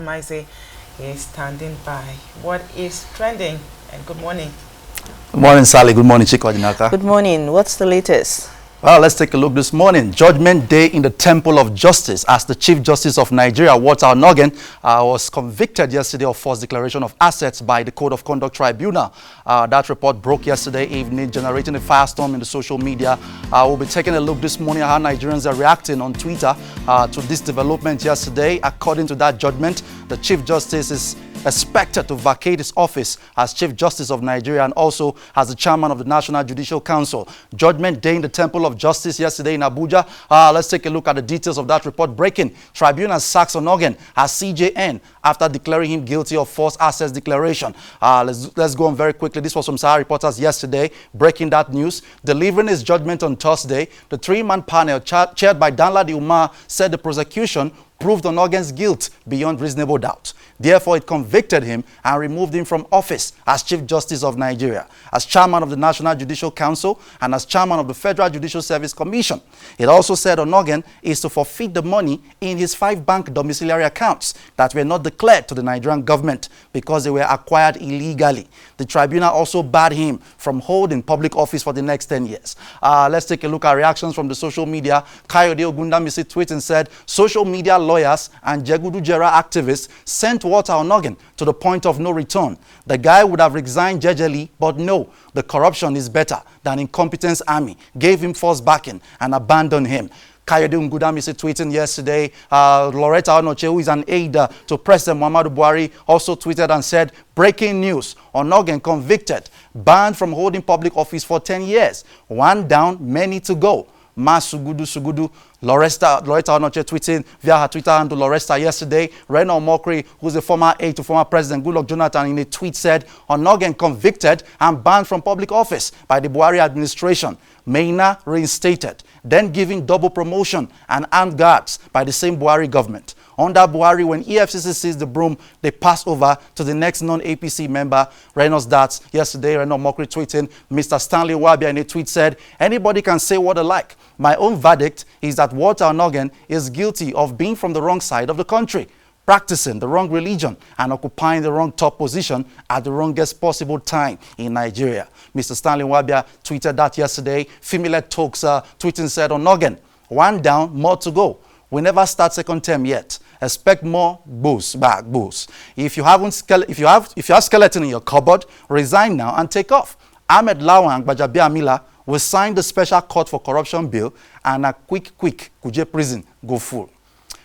Maise is standing by. What is trending? And good morning. Good morning, Sally. Good morning, Chiko Adinaka. Good morning. What's the latest? Well, let's take a look this morning. Judgment Day in the Temple of Justice as the Chief Justice of Nigeria, Walter Onnoghen, was convicted yesterday of false declaration of assets by the Code of Conduct Tribunal. That report broke yesterday evening, generating a firestorm in the social media. We'll be taking a look this morning at how Nigerians are reacting on Twitter to this development yesterday. According to that judgment, the Chief Justice is expected to vacate his office as Chief Justice of Nigeria and also as the Chairman of the National Judicial Council. Judgment Day in the Temple of Justice yesterday in Abuja. Let's take a look at the details of that report breaking. Tribunal sacks Onnoghen as CJN after declaring him guilty of false assets declaration. Let's go on very quickly. This was from Sahara Reporters yesterday, breaking that news. Delivering his judgment on Thursday, the three-man panel chaired by Jalade-Ekeinde said the prosecution proved Onnoghen's guilt beyond reasonable doubt. Therefore, it convicted him and removed him from office as Chief Justice of Nigeria, as Chairman of the National Judicial Council, and as Chairman of the Federal Judicial Service Commission. It also said Onnoghen is to forfeit the money in his 5 bank domiciliary accounts that were not declared to the Nigerian government because they were acquired illegally. The tribunal also barred him from holding public office for the next 10 years. Let's take a look at reactions from the social media. Kayode Ogundamisi tweeted and said, social media lawyers and Jegudu Jera activists sent Walter Onnoghen to the point of no return. The guy would have resigned jejely, but no, the corruption is better than incompetence army. Gave him false backing and abandoned him. Kayode Ogundamisi tweeting yesterday. Loretta Onoche, who is an aide to President Muhammadu Buhari, also tweeted and said, breaking news, Onnoghen convicted, banned from holding public office for 10 years. One down, many to go. Sugudu. Loretta Onoche tweeting via her Twitter handle Loretta yesterday. Reno Mokri, who's a former aide to former President Goodluck Jonathan, in a tweet said, Onnoghen convicted and banned from public office by the Buhari administration. Maina reinstated, then given double promotion and armed guards by the same Buhari government. Under Buhari, when EFCC seized the broom, they passed over to the next non-APC member, Reynolds Darts. Yesterday, Reno Mokri tweeting, Mr. Stanley Wabia in a tweet said, anybody can say what they like. My own verdict is that Walter Onnoghen is guilty of being from the wrong side of the country, practicing the wrong religion, and occupying the wrong top position at the wrongest possible time in Nigeria. Mr. Stanley Wabia tweeted that yesterday. Femile Talks tweeting said, Onnoghen, one down, more to go. We never start second term yet. Expect more boost, back boost. If you have skeleton in your cupboard, resign now and take off. Ahmed Lawan and Gbajabiamila Amila will sign the special court for corruption bill and a quick Kuje prison go full.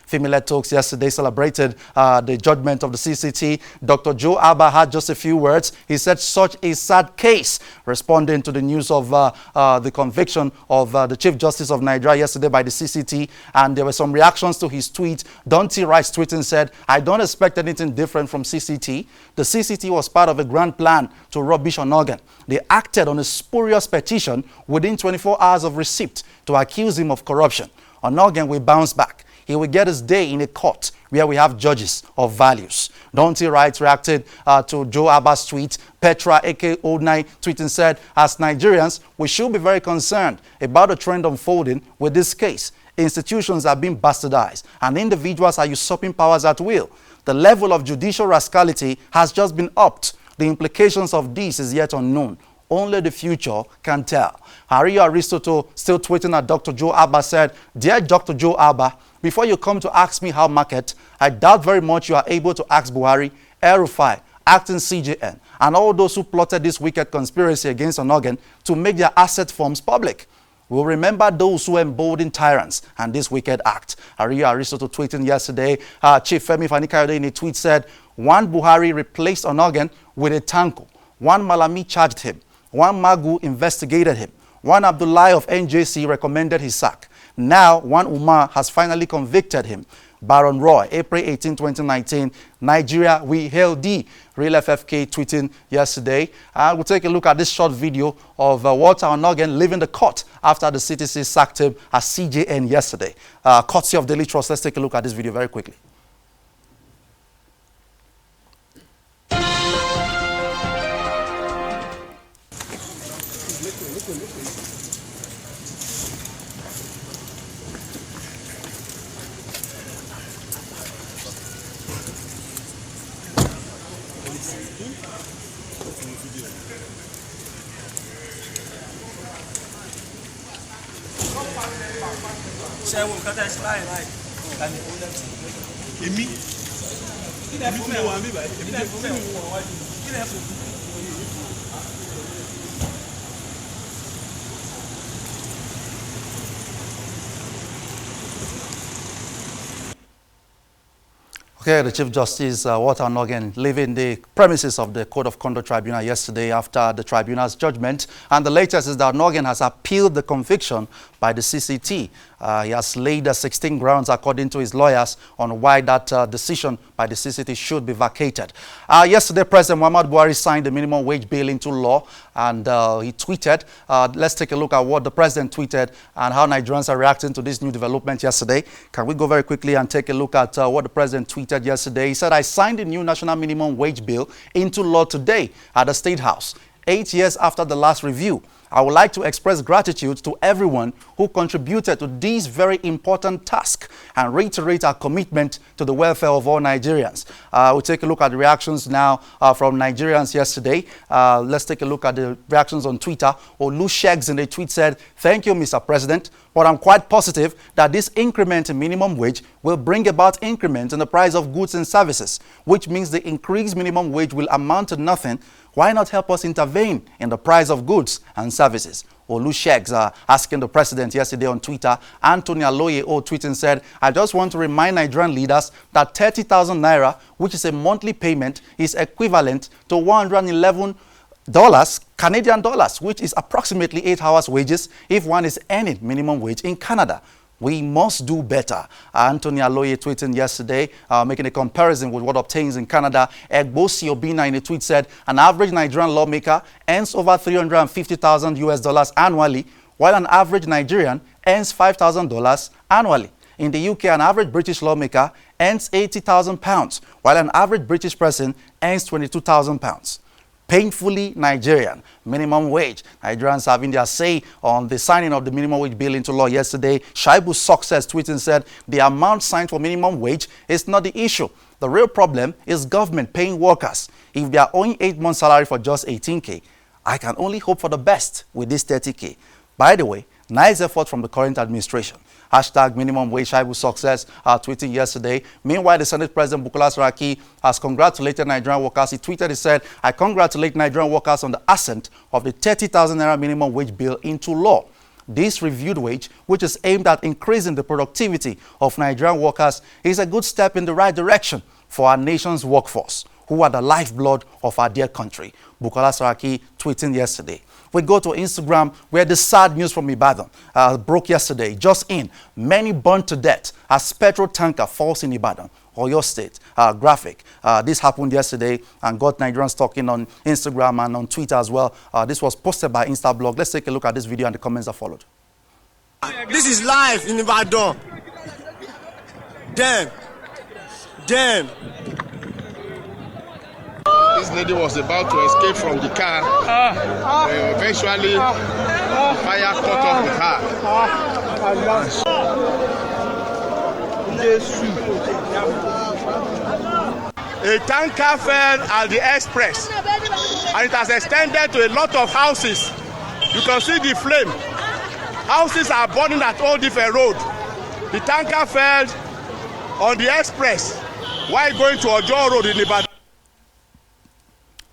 Female Talks yesterday celebrated the judgment of the CCT. Dr. Joe Abba had just a few words. He said, such a sad case, responding to the news of the conviction of the Chief Justice of Nigeria yesterday by the CCT. And there were some reactions to his tweet. Dante Rice tweeting said, I don't expect anything different from CCT. The CCT was part of a grand plan to rubbish Onnoghen. They acted on a spurious petition within 24 hours of receipt to accuse him of corruption. Onnoghen will bounce back. He will get his day in a court where we have judges of values. Dante Wright reacted to Joe Abba's tweet. Petra A.K. Old9 tweeting said, as Nigerians, we should be very concerned about the trend unfolding with this case. Institutions are being bastardized and individuals are usurping powers at will. The level of judicial rascality has just been upped. The implications of this is yet unknown. Only the future can tell. Harry Aristotle, still tweeting at Dr. Joe Abba, said, Dear Dr. Joe Abba, before you come to ask me how market, I doubt very much you are able to ask Buhari, El-Rufai, acting CJN, and all those who plotted this wicked conspiracy against Onnoghen to make their asset forms public. We'll remember those who emboldened tyrants and this wicked act. Harry Aristotle tweeting yesterday. Chief Femi Fani-Kayode in a tweet said, one Buhari replaced Onnoghen with a Tanko. One Malami charged him. One Magu investigated him. One Abdullahi of NJC recommended his sack. Now, one Umar has finally convicted him. Baron Roy, April 18, 2019, Nigeria, we hail thee. Real FFK tweeting yesterday. We'll take a look at this short video of Walter Onnoghen leaving the court after the CTC sacked him as CJN yesterday. Courtesy of Daily Trust. Let's take a look at this video very quickly. Okay, the Chief Justice, Walter Onnoghen, leaving the premises of the Code of Conduct Tribunal yesterday after the tribunal's judgment. And the latest is that Onnoghen has appealed the conviction by the CCT. He has laid 16 grounds, according to his lawyers, on why that decision by the CCT should be vacated. Yesterday, President Muhammadu Buhari signed the minimum wage bill into law, and he tweeted. Let's take a look at what the president tweeted and how Nigerians are reacting to this new development yesterday. Can we go very quickly and take a look at what the president tweeted yesterday? He said, "I signed the new national minimum wage bill into law today at the State House, 8 years after the last review. I would like to express gratitude to everyone who contributed to this very important task and reiterate our commitment to the welfare of all Nigerians." We'll take a look at the reactions now from Nigerians yesterday. Let's take a look at the reactions on Twitter. Olusegun in the tweet said, "Thank you, Mr. President, but I'm quite positive that this increment in minimum wage will bring about increment in the price of goods and services, which means the increased minimum wage will amount to nothing. Why not help us intervene in the price of goods and services?" Olusegun asking the president yesterday on Twitter. Anthony Aloye tweeting said, "I just want to remind Nigerian leaders that 30,000 naira, which is a monthly payment, is equivalent to $111 Canadian dollars, which is approximately 8 hours wages if one is earning minimum wage in Canada. We must do better." Anthony Aloye tweeting yesterday, making a comparison with what obtains in Canada. Egbosi Obina in a tweet said, "An average Nigerian lawmaker earns over $350,000 US annually, while an average Nigerian earns $5,000 annually. In the UK, an average British lawmaker earns £80,000, while an average British person earns £22,000. Painfully Nigerian. Minimum wage. Nigerians having their say on the signing of the minimum wage bill into law yesterday. Shaibu Success tweeting said, "The amount signed for minimum wage is not the issue. The real problem is government paying workers. If they are owing 8 months salary for just 18K, I can only hope for the best with this 30K. By the way, nice effort from the current administration." Hashtag minimum wage. Shaibu Success tweeting yesterday. Meanwhile, the Senate President Bukola Saraki has congratulated Nigerian workers. He tweeted, he said, "I congratulate Nigerian workers on the assent of the 30,000 naira minimum wage bill into law. This reviewed wage, which is aimed at increasing the productivity of Nigerian workers, is a good step in the right direction for our nation's workforce, who are the lifeblood of our dear country." Bukola Saraki tweeting yesterday. We go to Instagram, where the sad news from Ibadan broke yesterday. Just in, many burned to death as petrol tanker falls in Ibadan, Oyo State. Graphic. This happened yesterday and got Nigerians talking on Instagram and on Twitter as well. This was posted by Instablog. Let's take a look at this video and the comments that followed. This is live in Ibadan. Damn. This lady was about to escape from the car. Eventually, the fire caught up with her. A tanker fell at the express, and it has extended to a lot of houses. You can see the flame. Houses are burning at all different roads. The tanker fell on the express while going to Ojo Road in Ibadan.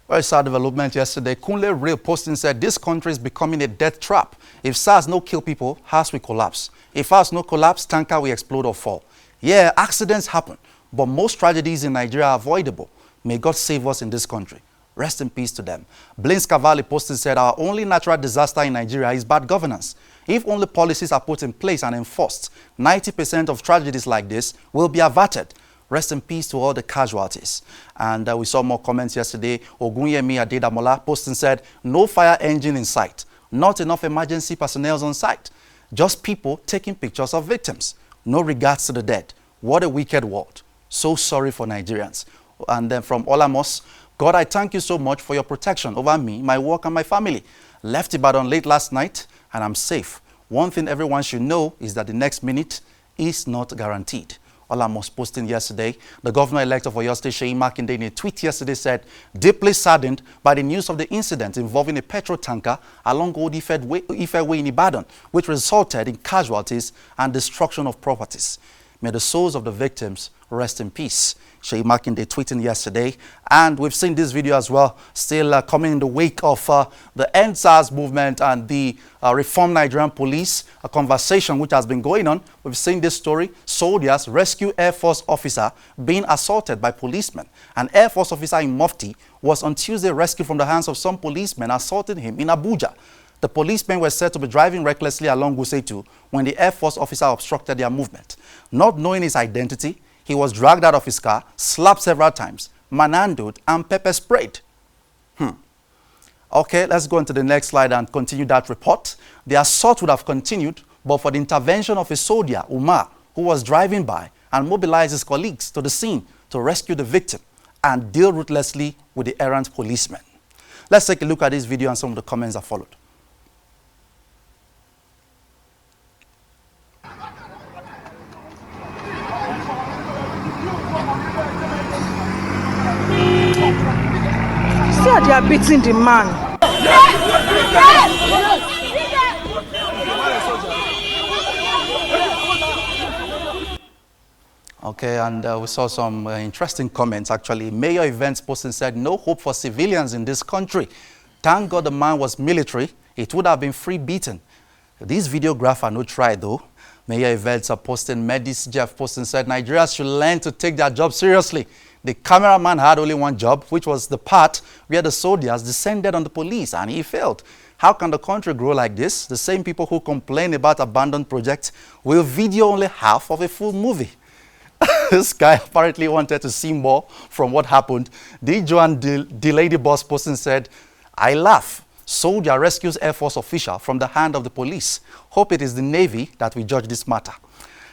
Very sad development yesterday. Kunle Real posting said, "This country is becoming a death trap. If SARS no kill people, house will collapse. If house no collapse, tanker will explode or fall." Yeah, accidents happen, but most tragedies in Nigeria are avoidable. May God save us in this country. Rest in peace to them. Blaise Cavalli posting said, "Our only natural disaster in Nigeria is bad governance. If only policies are put in place and enforced, 90% of tragedies like this will be averted. Rest in peace to all the casualties." And we saw more comments yesterday. Ogunyemi Adedamola posting said, "No fire engine in sight. Not enough emergency personnel on site. Just people taking pictures of victims. No regards to the dead. What a wicked world. So sorry for Nigerians." And then from Olamos, "God, I thank you so much for your protection over me, my work, and my family. Left Ibadan late last night, and I'm safe. One thing everyone should know is that the next minute is not guaranteed." Olamos posting yesterday. The governor-elect of Oyo State, Jalade-Ekeinde, in a tweet yesterday said, deeply saddened by the news of the incident involving a petrol tanker along Old Ife Way in Ibadan, which resulted in casualties and destruction of properties. May the souls of the victims rest in peace. Jalade-Ekeinde tweeting yesterday. And we've seen this video as well, still coming in the wake of the NSAS movement and the Reformed Nigerian Police, a conversation which has been going on. We've seen this story, soldiers rescue Air Force officer being assaulted by policemen. An Air Force officer in Mufti was on Tuesday rescued from the hands of some policemen assaulting him in Abuja. The policemen were said to be driving recklessly along Gusetu when the Air Force officer obstructed their movement. Not knowing his identity, he was dragged out of his car, slapped several times, manhandled, and pepper sprayed. Okay, let's go into the next slide and continue that report. The assault would have continued, but for the intervention of a soldier, Umar, who was driving by and mobilized his colleagues to the scene to rescue the victim and deal ruthlessly with the errant policemen. Let's take a look at this video and some of the comments that followed. See how they are beating the man. Okay, and we saw some interesting comments actually. Mayor Events posting said, no hope for civilians in this country. Thank God the man was military. It would have been free beaten. This videographer no try though. Mayor Events are posting, Medis Jeff posting said, Nigerians should learn to take their job seriously. The cameraman had only one job, which was the part where the soldiers descended on the police, and he failed. How can the country grow like this? The same people who complain about abandoned projects will video only half of a full movie. This guy apparently wanted to see more from what happened. The lady boss posting said, I laugh. Soldier rescues Air Force official from the hand of the police. Hope it is the Navy that will judge this matter.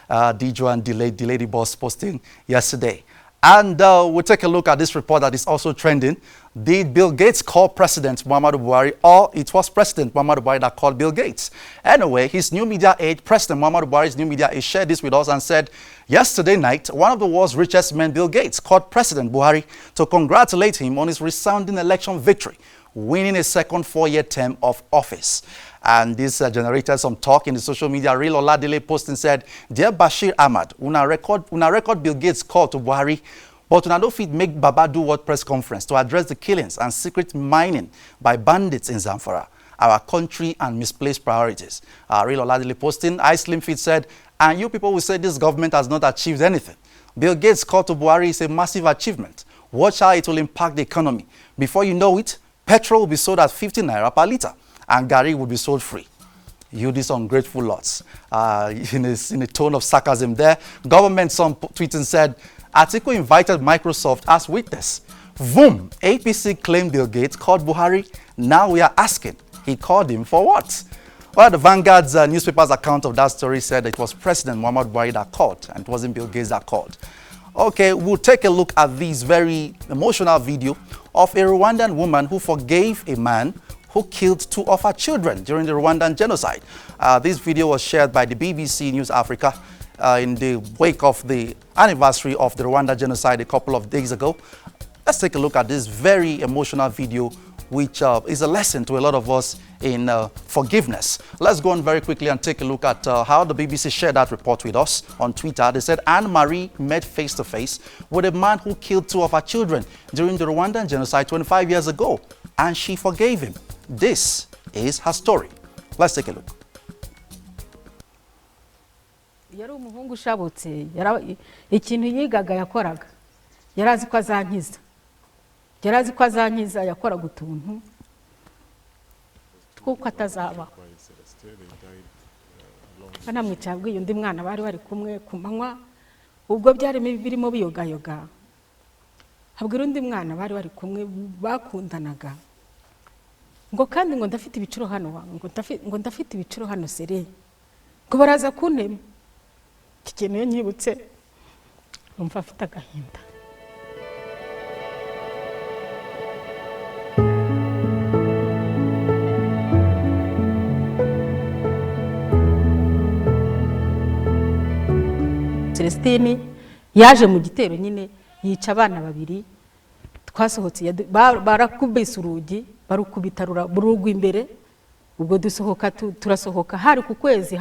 The lady boss posting yesterday. And we'll take a look at this report that is also trending. Did Bill Gates call President Muhammadu Buhari, or it was President Muhammadu Buhari that called Bill Gates? Anyway, his new media aide, President Muhammadu Buhari's new media aide, shared this with us and said, yesterday night, one of the world's richest men, Bill Gates, called President Buhari to congratulate him on his resounding election victory, winning a second four-year term of office. And this generated some talk in the social media. Real Oladile posting said, Dear Bashir Ahmad, una record Bill Gates call to Buhari, but una no fit make Baba do what press conference to address the killings and secret mining by bandits in Zamfara, our country and misplaced priorities. Real Oladile posting, I Slim Fit said, and you people will say this government has not achieved anything. Bill Gates call to Buhari is a massive achievement. Watch how it will impact the economy. Before you know it, petrol will be sold at 50 naira per litre. And Gary would be sold free. You these ungrateful lots. In a tone of sarcasm there. Government, some tweeting said, Atiku invited Microsoft as witness. Boom! APC claimed Bill Gates called Buhari. Now we are asking, he called him for what? Well, the Vanguard's newspaper's account of that story said it was President Muhammadu Buhari that called, and it wasn't Bill Gates that called. Okay, we'll take a look at this very emotional video of a Rwandan woman who forgave a man who killed two of her children during the Rwandan genocide. This video was shared by the BBC News Africa in the wake of the anniversary of the Rwanda genocide a couple of days ago. Let's take a look at this very emotional video, which is a lesson to a lot of us in forgiveness. Let's go on very quickly and take a look at how the BBC shared that report with us on Twitter. They said Anne-Marie met face-to-face with a man who killed two of her children during the Rwandan genocide 25 years ago, and she forgave him. This is her story. Let's take a look. Yari umuhungu ushabutse, ikintu yigaga yakoraga. Yarazi ko azankiza. Yarazi ko azankiza yakoraga utuntu twuko atazaba. Kana mwicabwiye undi mwana bari kumwe ku manywa ubwo byari birimo biyogayoga. Habwira undi mwana bari kumwe bakundanaga. Ngo kandi ngo ndafite ibiciro hano ngo ndafite ibiciro hano sere ngo baraza kuntema kikeneye nyibutse umva afite agahinda. Celestine yaje mu gitero nyine yica abana babiri twasohotse barakubise urugi barukubita rurugu imbere ubwo dusohoka turasohoka hari ku kwezi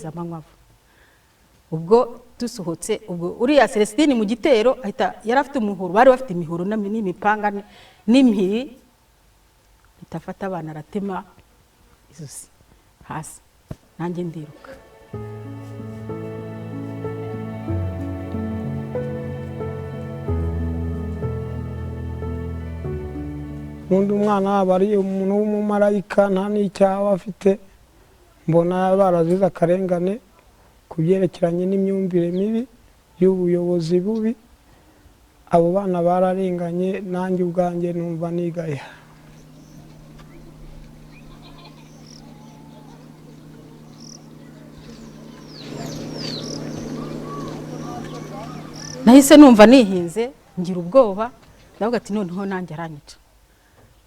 amanywa ubwo dusohotse ubwo uriya Celestine mu gitero ahita yarafite umuhoro bari bafite imihoro n'imipanga n'impiri itafata abana aratema izosi hasi nanjye ndiruka undi umwana bari umuntu w'umumarayika nta n'icyaha afite mbona barazize akarengane kubyerekeranye n'imyumvire mibi y'ubuyobozi bubi abo bana bararenganye nanjye ubwanjye numva nigaya nahise numva nihinze ngira ubwoba ndavuga ati noneho nanjye aranyica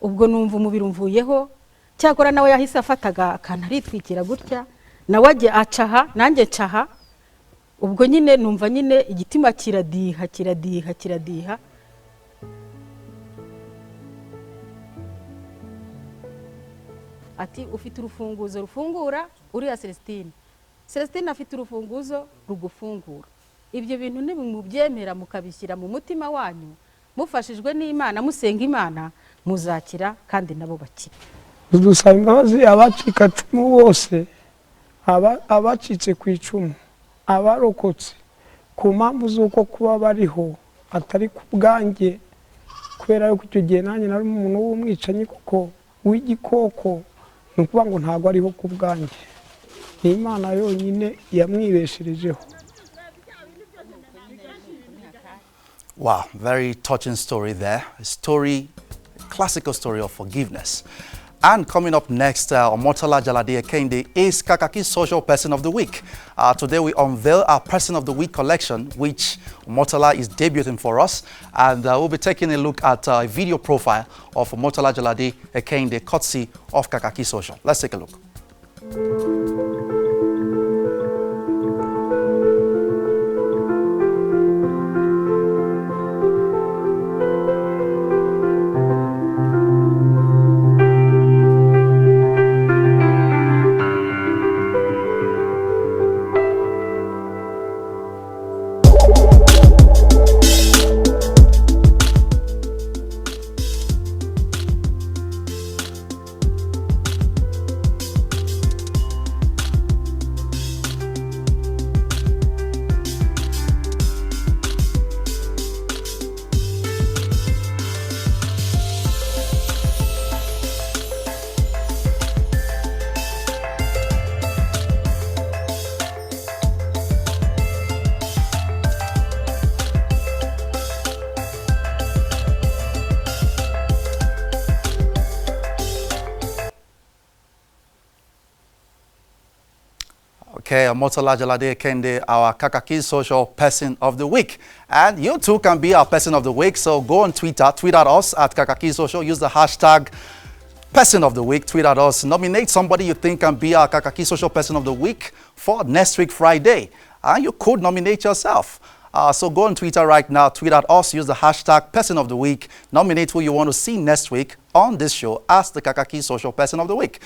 ubwo numva umubiri umvuyeho cyakora nawe yahise afataga akantu aritwikira gutya nawe ajye acaha nanjye ncaha ubwo nyine numva nyine igitima kiradiha ati ufite urufunguzo rufungura uriya Celestine afite urufunguzo rugufungura ibyo bintu nimubyemera mukabishyira mu mutima wanyu mufashijwe n'Imana musenga Imana muzakira kandi nabo bakira dusaba imbabazi abacika cumu bose abacitse ku icumu abarokotse ku mpamvu z'uko kuba bariho atari ku bwanjye kubera yuko icyo gihe nanjye nari umuntu w'umwicanyi kuko w'igikoko ni ukuvuga ngo ntabwo ariho ku bwanjye ni Imana yonyine yamwibesherejeho. Wow, very touching story there. A classical story of forgiveness. And coming up next, Omotala Jalade-Ekeinde is Kakaki's Social Person of the Week. Today we unveil our Person of the Week collection, which Omotala is debuting for us. And we'll be taking a look at a video profile of Omotala Jalade-Ekeinde, courtesy of Kakaaki Social. Let's take a look. Okay, Omotala Jalade-Ekeinde, our Kakaaki Social Person of the Week. And you too can be our Person of the Week. So go on Twitter, tweet at us at Kakaaki Social, use the hashtag Person of the Week, tweet at us, nominate somebody you think can be our Kakaaki Social Person of the Week for next week Friday. And you could nominate yourself. So go on Twitter right now, tweet at us, use the hashtag Person of the Week, nominate who you want to see next week on this show as the Kakaaki Social Person of the Week.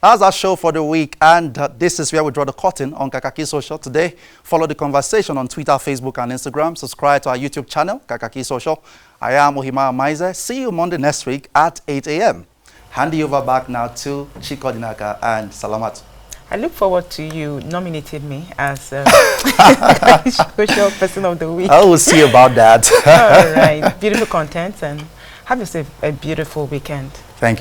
That's our show for the week, and this is where we draw the curtain on Kakaaki Social today. Follow the conversation on Twitter, Facebook, and Instagram. Subscribe to our YouTube channel, Kakaaki Social. I am Ohima Maize. See you Monday next week at 8 a.m. Handing over back now to Chiko Dinaka and Salamat. I look forward to you nominating me as Social Person of the Week. I will see about that. All right. Beautiful content, and have yourself a beautiful weekend. Thank you.